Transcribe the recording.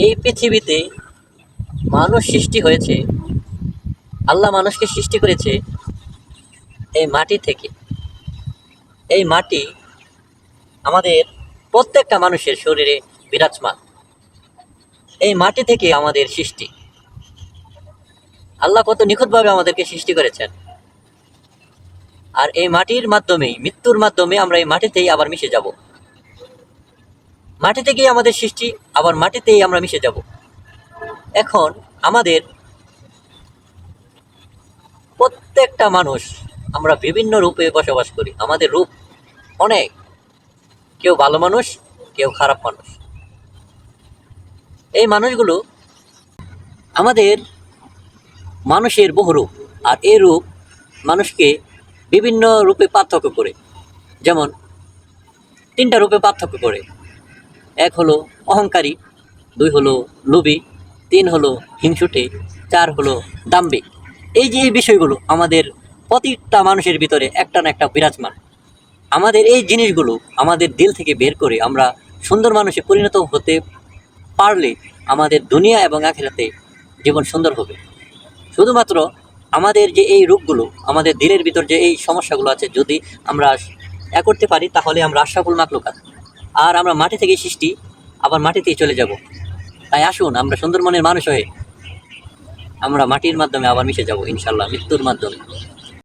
এই পৃথিবীতে মানুষ সৃষ্টি হয়েছে, আল্লাহ মানুষকে সৃষ্টি করেছে এই মাটি থেকে। এই মাটি আমাদের প্রত্যেকটা মানুষের শরীরে বিরাজমান। এই মাটি থেকে আমাদের সৃষ্টি। আল্লাহ কত নিখুঁতভাবে আমাদেরকে সৃষ্টি করেছেন। আর এই মাটির মাধ্যমেই, মৃত্যুর মাধ্যমে আমরা এই মাটিতেই আবার মিশে যাব। মাটি থেকেই আমাদের সৃষ্টি, আবার মাটিতেই আমরা মিশে যাব। এখন আমাদের প্রত্যেকটা মানুষ আমরা বিভিন্ন রূপে বসবাস করি। আমাদের রূপ অনেক, কেউ ভালো মানুষ, কেউ খারাপ মানুষ। এই মানুষগুলো আমাদের মানুষের বহু রূপ, আর এই রূপ মানুষকে বিভিন্ন রূপে পার্থক্য করে। যেমন 3টা রূপে পার্থক্য করে। 1 হলো অহংকারী, 2 হলো লোভী, 3 হলো হিংসুটে, 4 হলো দাম্ভিক। এই যে এই বিষয়গুলো আমাদের প্রতিটা মানুষের ভিতরে একটা না একটা বিরাজমান। আমাদের এই জিনিসগুলো আমাদের দিল থেকে বের করে আমরা সুন্দর মানুষে পরিণত হতে পারলে আমাদের দুনিয়া এবং আখিরাতে জীবন সুন্দর হবে। শুধুমাত্র আমাদের যে এই রূপগুলো, আমাদের দিলের ভিতর যে এই সমস্যাগুলো আছে, যদি আমরা করতে পারি তাহলে আমরা আশরাফুল মাখলুকাত। আর আমরা মাটি থেকেই সৃষ্টি, আবার মাটিতেই চলে যাব। তাই আসুন আমরা সুন্দর মনের মানুষ হয়ে আমরা মাটির মাধ্যমে আবার মিশে যাব ইনশাল্লাহ, মৃত্যুর মাধ্যমে।